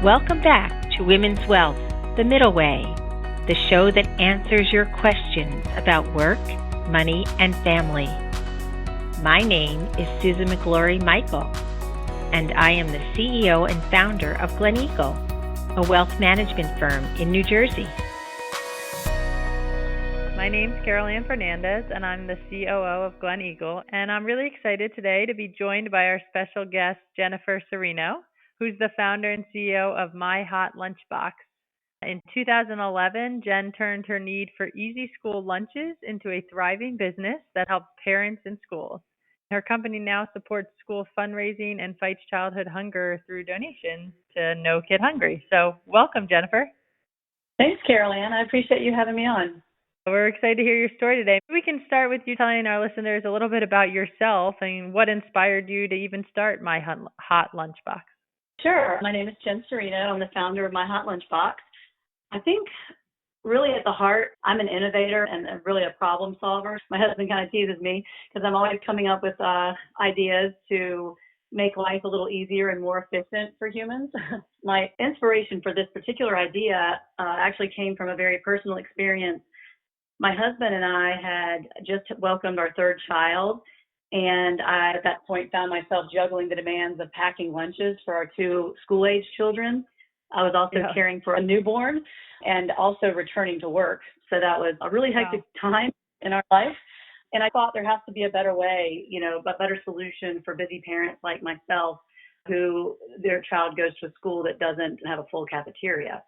Welcome back to Women's Wealth, The Middle Way, the show that answers your questions about work, money, and family. My name is Susan McGlory Michael, and I am the CEO and founder of Glen Eagle, a wealth management firm in New Jersey. My name's Carol Ann Fernandez, and I'm the COO of Glen Eagle, and I'm really excited today to be joined by our special guest, Jennifer Serino, who's the founder and CEO of My Hot Lunchbox. In 2011, Jen turned her need for easy school lunches into a thriving business that helps parents and schools. Her company now supports school fundraising and fights childhood hunger through donations to No Kid Hungry. So welcome, Jennifer. Thanks, Carol Ann. I appreciate you having me on. We're excited to hear your story today. We can start with you telling our listeners a little bit about yourself and what inspired you to even start My Hot Lunchbox. Sure. My name is Jen Serino. I'm the founder of My Hot Lunchbox. I think really at the heart, I'm an innovator and really a problem solver. My husband kind of teases me because I'm always coming up with ideas to make life a little easier and more efficient for humans. My inspiration for this particular idea actually came from a very personal experience. My husband and I had just welcomed our third child, and I, at that point, found myself juggling the demands of packing lunches for our two school-age children. I was also caring for a newborn and also returning to work. So that was a really hectic time in our life. And I thought there has to be a better way, a better solution for busy parents like myself who their child goes to a school that doesn't have a full cafeteria.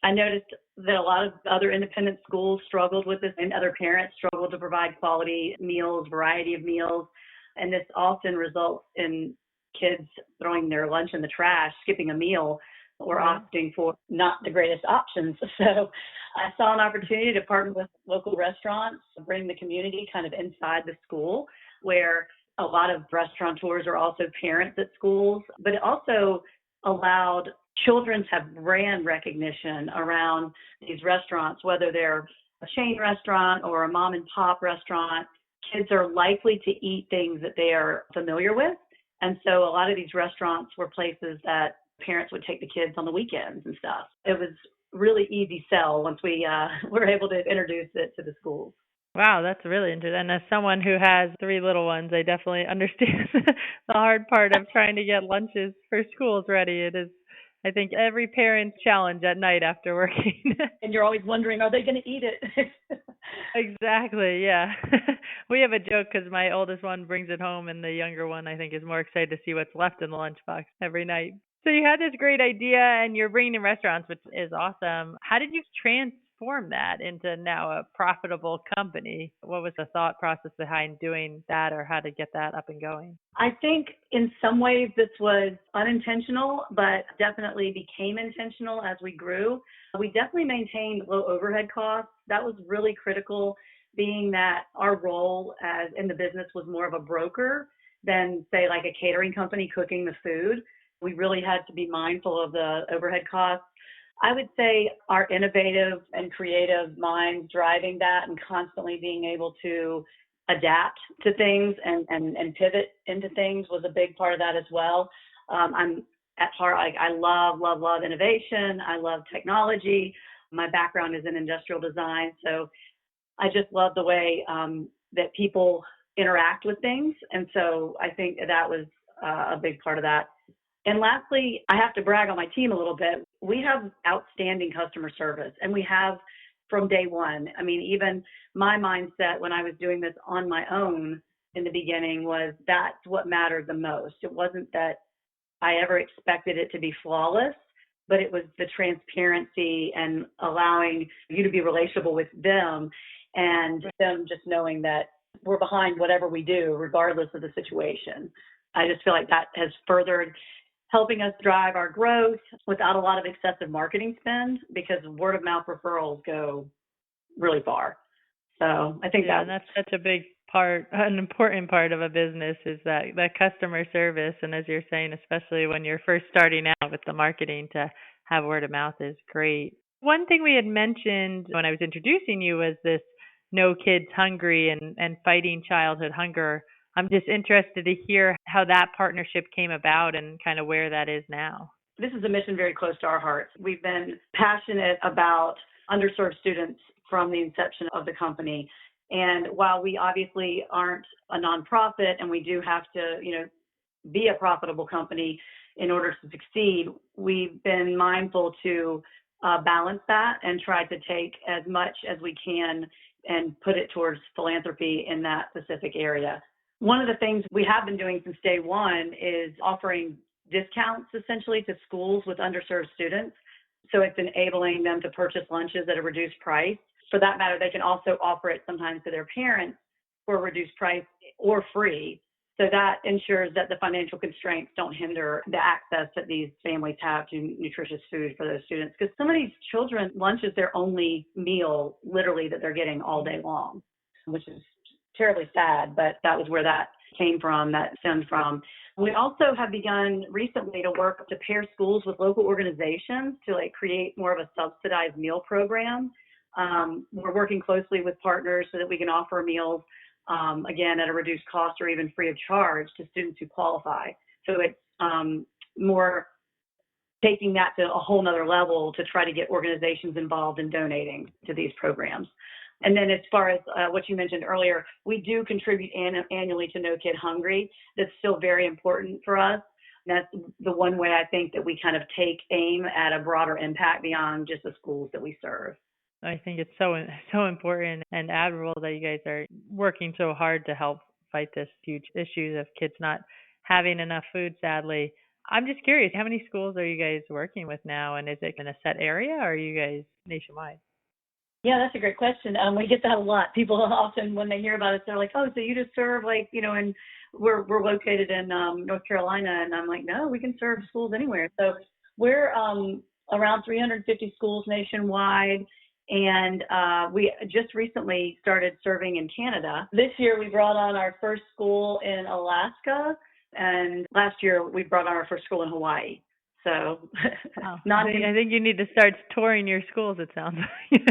I noticed that a lot of other independent schools struggled with this, and other parents struggled to provide quality meals, variety of meals. And this often results in kids throwing their lunch in the trash, skipping a meal, or opting for not the greatest options. So I saw an opportunity to partner with local restaurants, bring the community kind of inside the school, where a lot of restaurateurs are also parents at schools, but it also allowed children to have brand recognition around these restaurants, whether they're a chain restaurant or a mom and pop restaurant. Kids are likely to eat things that they are familiar with. And so a lot of these restaurants were places that parents would take the kids on the weekends and stuff. It was really easy sell once we were able to introduce it to the schools. Wow, that's really interesting. And as someone who has three little ones, I definitely understand the hard part of trying to get lunches for schools ready. It is, I think, every parent's challenge at night after working. And you're always wondering, are they going to eat it? Exactly, yeah. We have a joke because my oldest one brings it home, and the younger one, I think, is more excited to see what's left in the lunchbox every night. So you had this great idea, and you're bringing in restaurants, which is awesome. How did you transform that into now a profitable company? What was the thought process behind doing that, or how to get that up and going? I think in some ways this was unintentional, but definitely became intentional as we grew. We definitely maintained low overhead costs. That was really critical, being that our role as in the business was more of a broker than, say, like a catering company cooking the food. We really had to be mindful of the overhead costs. I would say our innovative and creative minds driving that and constantly being able to adapt to things and pivot into things was a big part of that as well. I'm at heart, I love innovation. I love technology. My background is in industrial design. So I just love the way that people interact with things. And so I think that was a big part of that. And lastly, I have to brag on my team a little bit. We have outstanding customer service, and we have from day one. I mean, even my mindset when I was doing this on my own in the beginning was that's what mattered the most. It wasn't that I ever expected it to be flawless, but it was the transparency and allowing you to be relatable with them and them just knowing that we're behind whatever we do, regardless of the situation. I just feel like that has furthered helping us drive our growth without a lot of excessive marketing spend, because word of mouth referrals go really far. So I think that's such a big part, an important part of a business is that customer service. And as you're saying, especially when you're first starting out with the marketing, to have word of mouth is great. One thing we had mentioned when I was introducing you was this No Kids Hungry and fighting childhood hunger. I'm just interested to hear how that partnership came about and kind of where that is now. This is a mission very close to our hearts. We've been passionate about underserved students from the inception of the company. And while we obviously aren't a nonprofit and we do have to, be a profitable company in order to succeed, we've been mindful to balance that and try to take as much as we can and put it towards philanthropy in that specific area. One of the things we have been doing since day one is offering discounts essentially to schools with underserved students. So it's enabling them to purchase lunches at a reduced price. For that matter, they can also offer it sometimes to their parents for a reduced price or free. So that ensures that the financial constraints don't hinder the access that these families have to nutritious food for those students. Because some of these children, lunch is their only meal, literally, that they're getting all day long, which is terribly sad, but that was where that came from, that stemmed from. We also have begun recently to work to pair schools with local organizations to create more of a subsidized meal program. We're working closely with partners so that we can offer meals again, at a reduced cost or even free of charge to students who qualify. So it's more taking that to a whole nother level to try to get organizations involved in donating to these programs. And then as far as what you mentioned earlier, we do contribute annually to No Kid Hungry. That's still very important for us. That's the one way I think that we kind of take aim at a broader impact beyond just the schools that we serve. I think it's so important and admirable that you guys are working so hard to help fight this huge issue of kids not having enough food, sadly. I'm just curious, how many schools are you guys working with now, and is it in a set area, or are you guys nationwide? Yeah, that's a great question. We get that a lot. People often, when they hear about it, they're like, "Oh, so you just serve and we're located in North Carolina," and I'm like, "No, we can serve schools anywhere." So we're around 350 schools nationwide. And we just recently started serving in Canada. This year, we brought on our first school in Alaska. And last year, we brought on our first school in Hawaii. So I think you need to start touring your schools, it sounds like.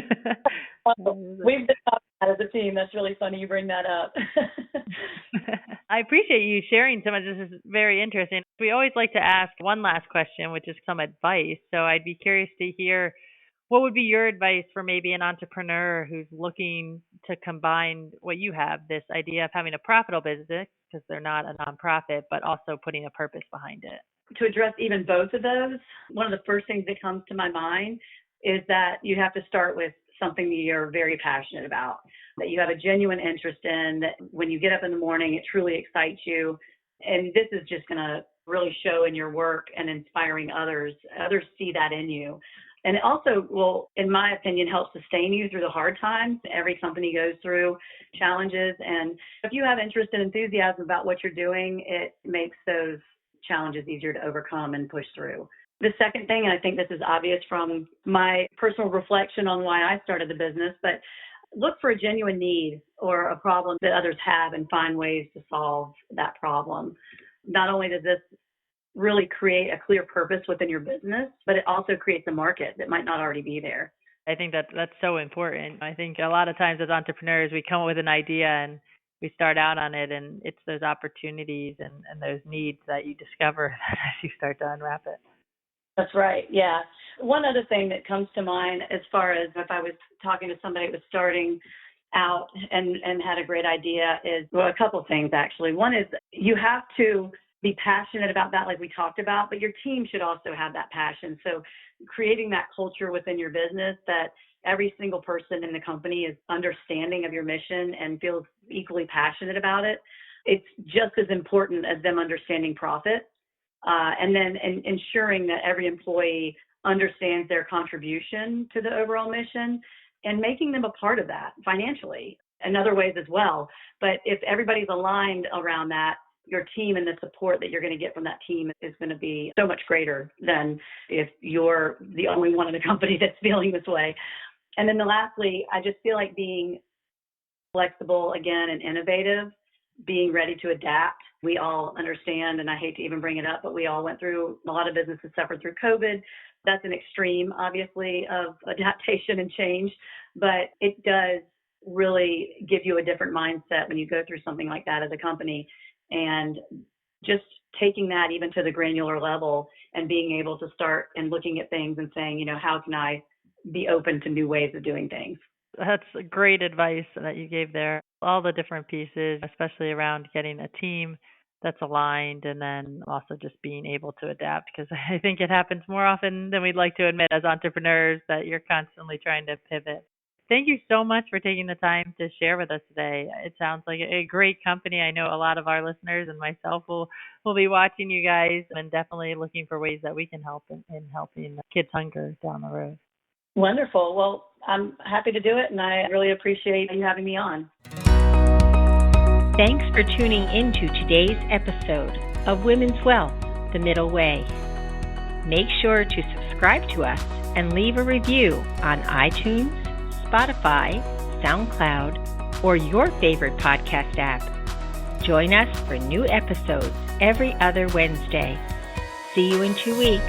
We've been talking about it as a team. That's really funny you bring that up. I appreciate you sharing so much. This is very interesting. We always like to ask one last question, which is some advice. So I'd be curious to hear, what would be your advice for maybe an entrepreneur who's looking to combine what you have, this idea of having a profitable business, because they're not a nonprofit, but also putting a purpose behind it? To address even both of those, one of the first things that comes to my mind is that you have to start with something that you're very passionate about, that you have a genuine interest in, that when you get up in the morning, it truly excites you. And this is just going to really show in your work and inspiring others. Others see that in you. And it also will, in my opinion, help sustain you through the hard times. Every company goes through challenges. And if you have interest and enthusiasm about what you're doing, it makes those challenges easier to overcome and push through. The second thing, and I think this is obvious from my personal reflection on why I started the business, but look for a genuine need or a problem that others have and find ways to solve that problem. Not only does this really create a clear purpose within your business, but it also creates a market that might not already be there. I think that's so important. I think a lot of times as entrepreneurs, we come up with an idea and we start out on it, and it's those opportunities and those needs that you discover as you start to unwrap it. That's right. Yeah. One other thing that comes to mind as far as if I was talking to somebody that was starting out and had a great idea is, well, a couple of things actually. One is you have to be passionate about that, like we talked about, but your team should also have that passion. So creating that culture within your business that every single person in the company is understanding of your mission and feels equally passionate about it. It's just as important as them understanding profit. And then ensuring that every employee understands their contribution to the overall mission and making them a part of that financially and other ways as well. But if everybody's aligned around that, your team and the support that you're going to get from that team is going to be so much greater than if you're the only one in the company that's feeling this way. And then lastly, I just feel like being flexible again and innovative, being ready to adapt. We all understand, and I hate to even bring it up, but we all went through, a lot of businesses suffered through COVID. That's an extreme, obviously, of adaptation and change, but it does really give you a different mindset when you go through something like that as a company. And just taking that even to the granular level and being able to start and looking at things and saying, how can I be open to new ways of doing things? That's great advice that you gave there. All the different pieces, especially around getting a team that's aligned and then also just being able to adapt, because I think it happens more often than we'd like to admit as entrepreneurs that you're constantly trying to pivot. Thank you so much for taking the time to share with us today. It sounds like a great company. I know a lot of our listeners and myself will be watching you guys and definitely looking for ways that we can help in helping kids hunger down the road. Wonderful. Well, I'm happy to do it, and I really appreciate you having me on. Thanks for tuning into today's episode of Women's Wealth, The Middle Way. Make sure to subscribe to us and leave a review on iTunes, Spotify, SoundCloud, or your favorite podcast app. Join us for new episodes every other Wednesday. See you in 2 weeks.